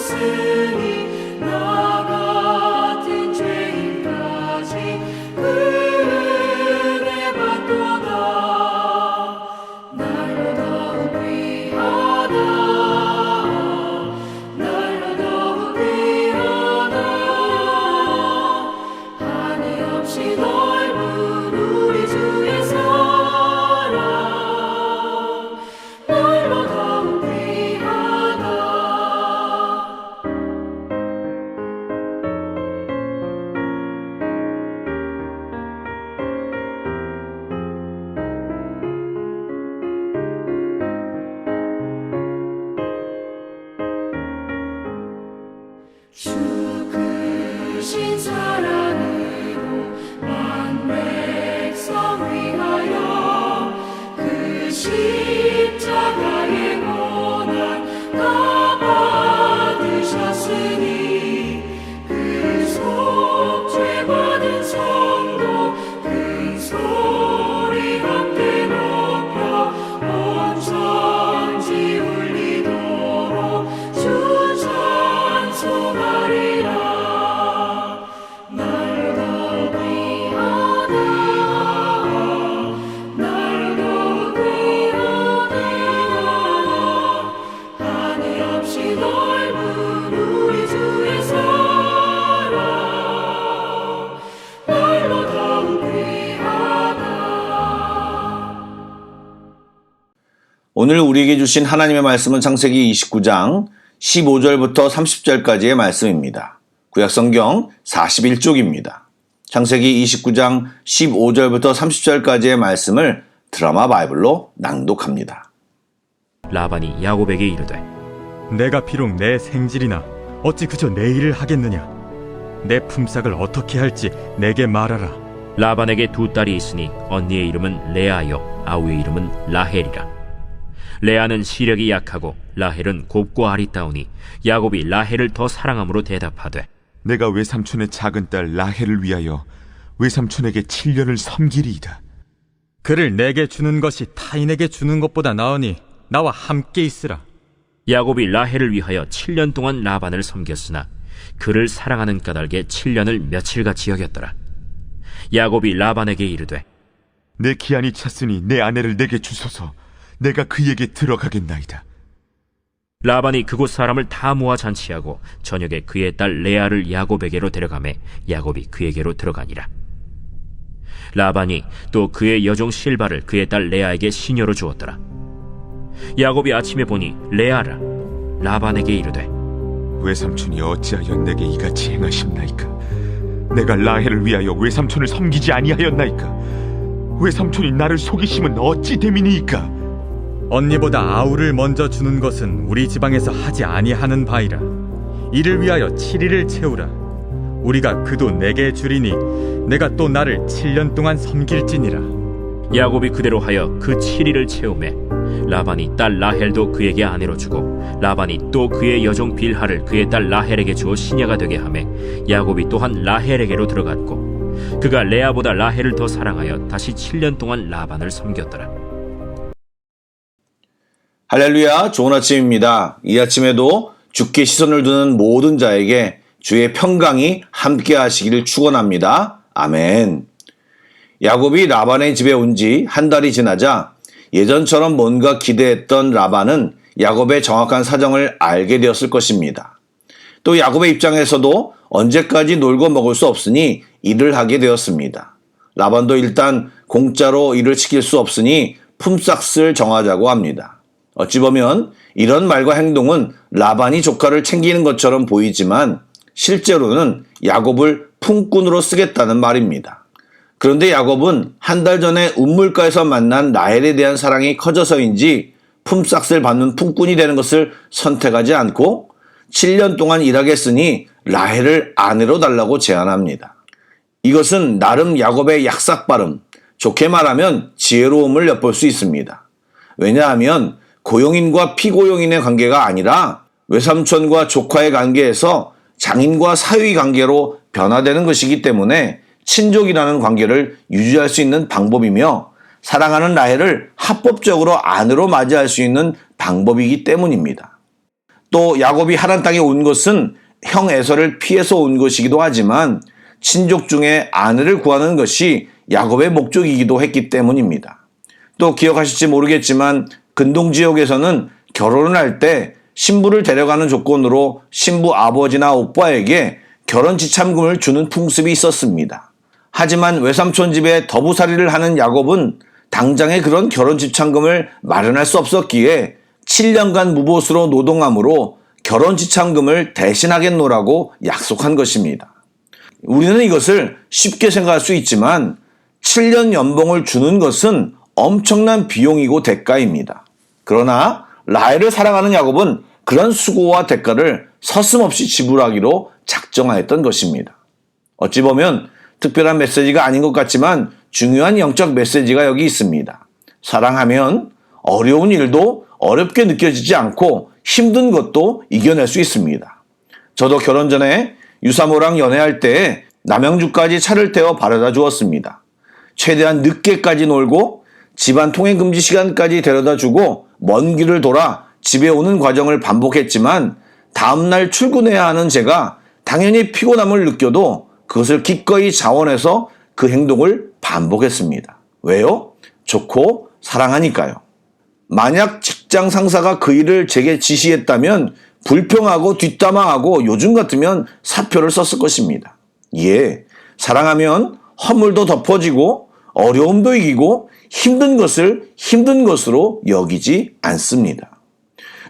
주셨으니 나 같은 죄인까지 그 은혜 받도다. 날로 더욱 귀하다. 날로 더욱 귀하다. 한이 없이 넓은 우리 주의 사랑 날로 더욱 귀하다. 주 크신 사랑으로 만 백성 위하여 그 십자가의 고난 다 받으셨으니 그 속죄 받은 성도 큰 소리 함께 높여 온 천지 울리도록 주 찬송하리라. 날로 더욱 귀하다. 날로 더욱 귀하다. 한이 없이 넓은 우리 주의 사랑 날로 더욱 귀하다. 오늘 우리에게 주신 하나님의 말씀은 창세기 29장 15절부터 30절까지의 말씀입니다. 구약성경 41쪽입니다. 창세기 29장 15절부터 30절까지의 말씀을 드라마 바이블로 낭독합니다. 라반이 야곱에게 이르되 내가 비록 내 생질이나 어찌 그저 내 일을 하겠느냐. 내 품삯을 어떻게 할지 내게 말하라. 라반에게 두 딸이 있으니 언니의 이름은 레아요 아우의 이름은 라헬이라. 레아는 시력이 약하고 라헬은 곱고 아리따우니 야곱이 라헬을 더 사랑함으로 대답하되 내가 외삼촌의 작은 딸 라헬을 위하여 외삼촌에게 7년을 섬기리이다. 그를 내게 주는 것이 타인에게 주는 것보다 나으니 나와 함께 있으라. 야곱이 라헬을 위하여 7년 동안 라반을 섬겼으나 그를 사랑하는 까닭에 7년을 며칠같이 여겼더라. 야곱이 라반에게 이르되 내 기한이 찼으니 내 아내를 내게 주소서. 내가 그에게 들어가겠나이다. 라반이 그곳 사람을 다 모아 잔치하고 저녁에 그의 딸 레아를 야곱에게로 데려가매 야곱이 그에게로 들어가니라. 라반이 또 그의 여종 실바를 그의 딸 레아에게 시녀로 주었더라. 야곱이 아침에 보니 레아라. 라반에게 이르되 외삼촌이 어찌하여 내게 이같이 행하십나이까? 내가 라헬을 위하여 외삼촌을 섬기지 아니하였나이까? 외삼촌이 나를 속이심은 어찌 됨이니이까? 언니보다 아우를 먼저 주는 것은 우리 지방에서 하지 아니하는 바이라. 이를 위하여 7일을 채우라. 우리가 그도 내게 주리니 내가 또 나를 7년 동안 섬길지니라. 야곱이 그대로 하여 그 7일을 채우매 라반이 딸 라헬도 그에게 아내로 주고 라반이 또 그의 여종 빌하를 그의 딸 라헬에게 주어 시녀가 되게 하매 야곱이 또한 라헬에게로 들어갔고 그가 레아보다 라헬을 더 사랑하여 다시 7년 동안 라반을 섬겼더라. 할렐루야, 좋은 아침입니다. 이 아침에도 주께 시선을 두는 모든 자에게 주의 평강이 함께 하시기를 축원합니다. 아멘. 야곱이 라반의 집에 온 지 한 달이 지나자 예전처럼 뭔가 기대했던 라반은 야곱의 정확한 사정을 알게 되었을 것입니다. 또 야곱의 입장에서도 언제까지 놀고 먹을 수 없으니 일을 하게 되었습니다. 라반도 일단 공짜로 일을 시킬 수 없으니 품삯을 정하자고 합니다. 어찌 보면 이런 말과 행동은 라반이 조카를 챙기는 것처럼 보이지만 실제로는 야곱을 품꾼으로 쓰겠다는 말입니다. 그런데 야곱은 한 달 전에 운물가에서 만난 라헬에 대한 사랑이 커져서인지 품삯을 받는 품꾼이 되는 것을 선택하지 않고 7년 동안 일하겠으니 라헬을 아내로 달라고 제안합니다. 이것은 나름 야곱의 약삭발음, 좋게 말하면 지혜로움을 엿볼 수 있습니다. 왜냐하면 고용인과 피고용인의 관계가 아니라 외삼촌과 조카의 관계에서 장인과 사위 관계로 변화되는 것이기 때문에 친족이라는 관계를 유지할 수 있는 방법이며 사랑하는 라헬을 합법적으로 아내로 맞이할 수 있는 방법이기 때문입니다. 또 야곱이 하란 땅에 온 것은 형 에서를 피해서 온 것이기도 하지만 친족 중에 아내를 구하는 것이 야곱의 목적이기도 했기 때문입니다. 또 기억하실지 모르겠지만 근동 지역에서는 결혼을 할 때 신부를 데려가는 조건으로 신부 아버지나 오빠에게 결혼 지참금을 주는 풍습이 있었습니다. 하지만 외삼촌 집에 더부살이를 하는 야곱은 당장에 그런 결혼 지참금을 마련할 수 없었기에 7년간 무보수로 노동함으로 결혼 지참금을 대신하겠노라고 약속한 것입니다. 우리는 이것을 쉽게 생각할 수 있지만 7년 연봉을 주는 것은 엄청난 비용이고 대가입니다. 그러나 라헬을 사랑하는 야곱은 그런 수고와 대가를 서슴없이 지불하기로 작정하였던 것입니다. 어찌 보면 특별한 메시지가 아닌 것 같지만 중요한 영적 메시지가 여기 있습니다. 사랑하면 어려운 일도 어렵게 느껴지지 않고 힘든 것도 이겨낼 수 있습니다. 저도 결혼 전에 유사모랑 연애할 때 남양주까지 차를 태워 바래다 주었습니다. 최대한 늦게까지 놀고 집안 통행금지 시간까지 데려다 주고 먼 길을 돌아 집에 오는 과정을 반복했지만 다음날 출근해야 하는 제가 당연히 피곤함을 느껴도 그것을 기꺼이 자원해서 그 행동을 반복했습니다. 왜요? 좋고 사랑하니까요. 만약 직장 상사가 그 일을 제게 지시했다면 불평하고 뒷담화하고 요즘 같으면 사표를 썼을 것입니다. 예, 사랑하면 허물도 덮어지고 어려움도 이기고 힘든 것을 힘든 것으로 여기지 않습니다.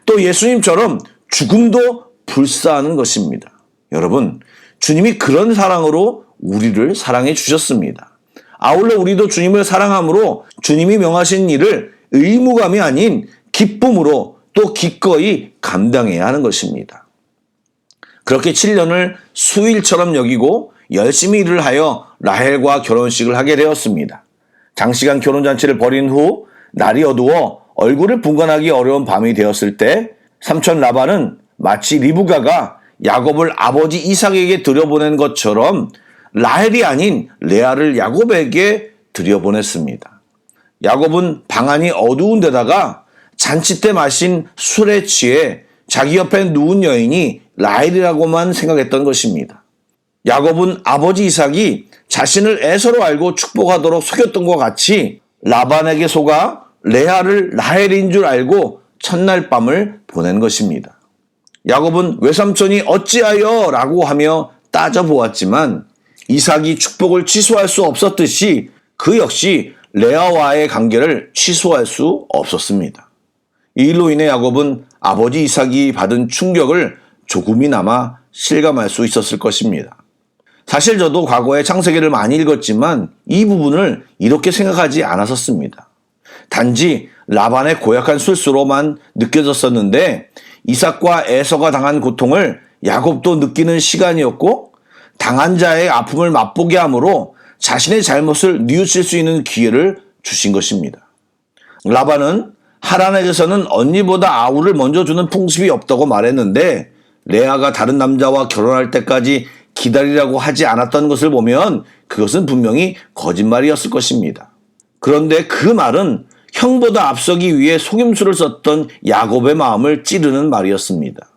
또 예수님처럼 죽음도 불사하는 것입니다. 여러분, 주님이 그런 사랑으로 우리를 사랑해 주셨습니다. 아울러 우리도 주님을 사랑함으로 주님이 명하신 일을 의무감이 아닌 기쁨으로 또 기꺼이 감당해야 하는 것입니다. 그렇게 7년을 수일처럼 여기고 열심히 일을 하여 라헬과 결혼식을 하게 되었습니다. 장시간 결혼잔치를 벌인 후 날이 어두워 얼굴을 분간하기 어려운 밤이 되었을 때 삼촌 라반은 마치 리브가가 야곱을 아버지 이삭에게 들여보낸 것처럼 라헬이 아닌 레아를 야곱에게 들여보냈습니다. 야곱은 방안이 어두운 데다가 잔치 때 마신 술에 취해 자기 옆에 누운 여인이 라헬이라고만 생각했던 것입니다. 야곱은 아버지 이삭이 자신을 에서로 알고 축복하도록 속였던 것 같이 라반에게 속아 레아를 라헬인 줄 알고 첫날 밤을 보낸 것입니다. 야곱은 외삼촌이 어찌하여 라고 하며 따져보았지만 이삭이 축복을 취소할 수 없었듯이 그 역시 레아와의 관계를 취소할 수 없었습니다. 이 일로 인해 야곱은 아버지 이삭이 받은 충격을 조금이나마 실감할 수 있었을 것입니다. 사실 저도 과거에 창세기를 많이 읽었지만 이 부분을 이렇게 생각하지 않았었습니다. 단지 라반의 고약한 술수로만 느껴졌었는데 이삭과 에서가 당한 고통을 야곱도 느끼는 시간이었고 당한 자의 아픔을 맛보게 함으로 자신의 잘못을 뉘우칠 수 있는 기회를 주신 것입니다. 라반은 하란에게서는 언니보다 아우를 먼저 주는 풍습이 없다고 말했는데 레아가 다른 남자와 결혼할 때까지 기다리라고 하지 않았던 것을 보면 그것은 분명히 거짓말이었을 것입니다. 그런데 그 말은 형보다 앞서기 위해 속임수를 썼던 야곱의 마음을 찌르는 말이었습니다.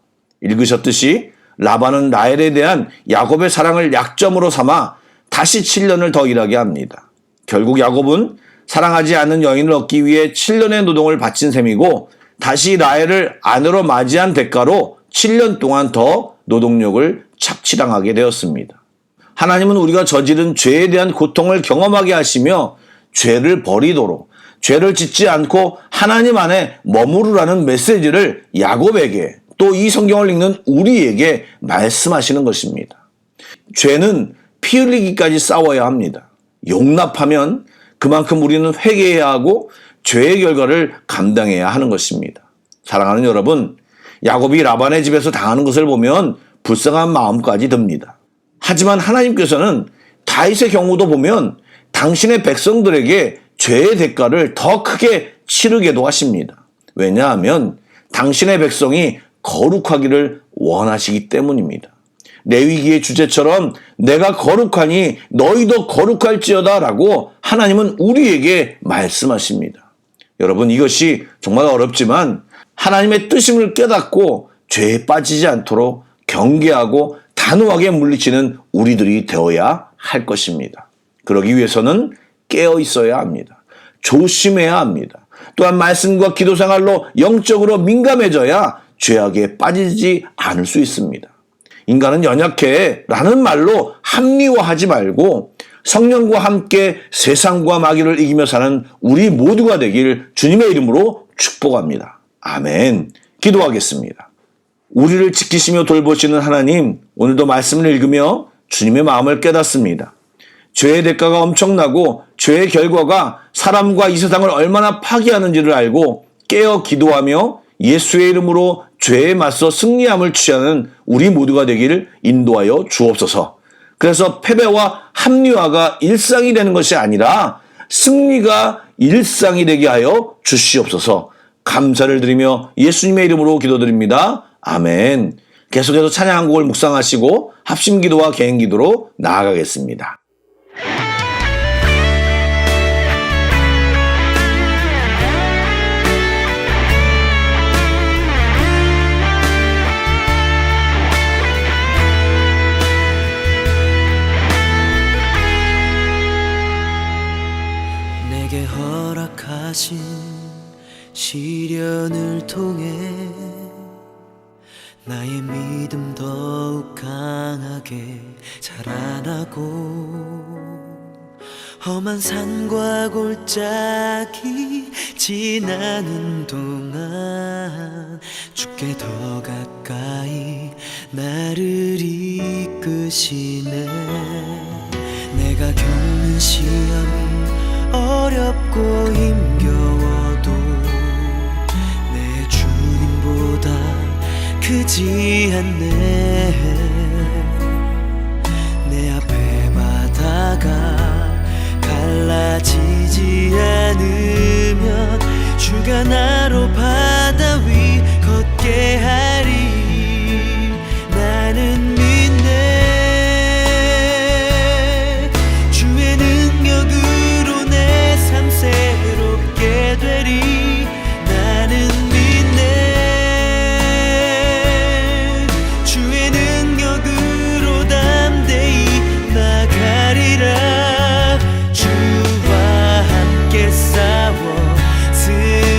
읽으셨듯이 라반은 라헬에 대한 야곱의 사랑을 약점으로 삼아 다시 7년을 더 일하게 합니다. 결국 야곱은 사랑하지 않는 여인을 얻기 위해 7년의 노동을 바친 셈이고 다시 라헬을 아내로 맞이한 대가로 7년 동안 더 노동력을 착취당하게 되었습니다. 하나님은 우리가 저지른 죄에 대한 고통을 경험하게 하시며 죄를 버리도록 죄를 짓지 않고 하나님 안에 머무르라는 메시지를 야곱에게 또 이 성경을 읽는 우리에게 말씀하시는 것입니다. 죄는 피 흘리기까지 싸워야 합니다. 용납하면 그만큼 우리는 회개해야 하고 죄의 결과를 감당해야 하는 것입니다. 사랑하는 여러분, 야곱이 라반의 집에서 당하는 것을 보면 불쌍한 마음까지 듭니다. 하지만 하나님께서는 다윗의 경우도 보면 당신의 백성들에게 죄의 대가를 더 크게 치르게도 하십니다. 왜냐하면 당신의 백성이 거룩하기를 원하시기 때문입니다. 레위기의 주제처럼 내가 거룩하니 너희도 거룩할지어다 라고 하나님은 우리에게 말씀하십니다. 여러분, 이것이 정말 어렵지만 하나님의 뜻임을 깨닫고 죄에 빠지지 않도록 경계하고 단호하게 물리치는 우리들이 되어야 할 것입니다. 그러기 위해서는 깨어 있어야 합니다. 조심해야 합니다. 또한 말씀과 기도 생활로 영적으로 민감해져야 죄악에 빠지지 않을 수 있습니다. 인간은 연약해 라는 말로 합리화하지 말고 성령과 함께 세상과 마귀를 이기며 사는 우리 모두가 되길 주님의 이름으로 축복합니다. 아멘. 기도하겠습니다. 우리를 지키시며 돌보시는 하나님, 오늘도 말씀을 읽으며 주님의 마음을 깨닫습니다. 죄의 대가가 엄청나고 죄의 결과가 사람과 이 세상을 얼마나 파괴하는지를 알고 깨어 기도하며 예수의 이름으로 죄에 맞서 승리함을 취하는 우리 모두가 되기를 인도하여 주옵소서. 그래서 패배와 합리화가 일상이 되는 것이 아니라 승리가 일상이 되게 하여 주시옵소서. 감사를 드리며 예수님의 이름으로 기도드립니다. 아멘. 계속해서 찬양 한 곡을 묵상하시고 합심기도와 개인기도로 나아가겠습니다. 내게 허락하신 시련을 통해 나의 믿음 더욱 강하게 자라나고 험한 산과 골짜기 지나는 동안 주께 더 가까이 나를 이끄시네. 내가 겪는 시험이 어렵고 힘겨워도 내 주님보다 크지 않네. 내 앞에 바다가 갈라지지 않으면 주가 나로 바다 위 걷게 하리. 나는 믿네. 주의 능력으로 내 삶 새롭게 되리. 나는 믿네. 주의 능력으로 담대히 나가리라. 주와 함께 싸워 승리하리라.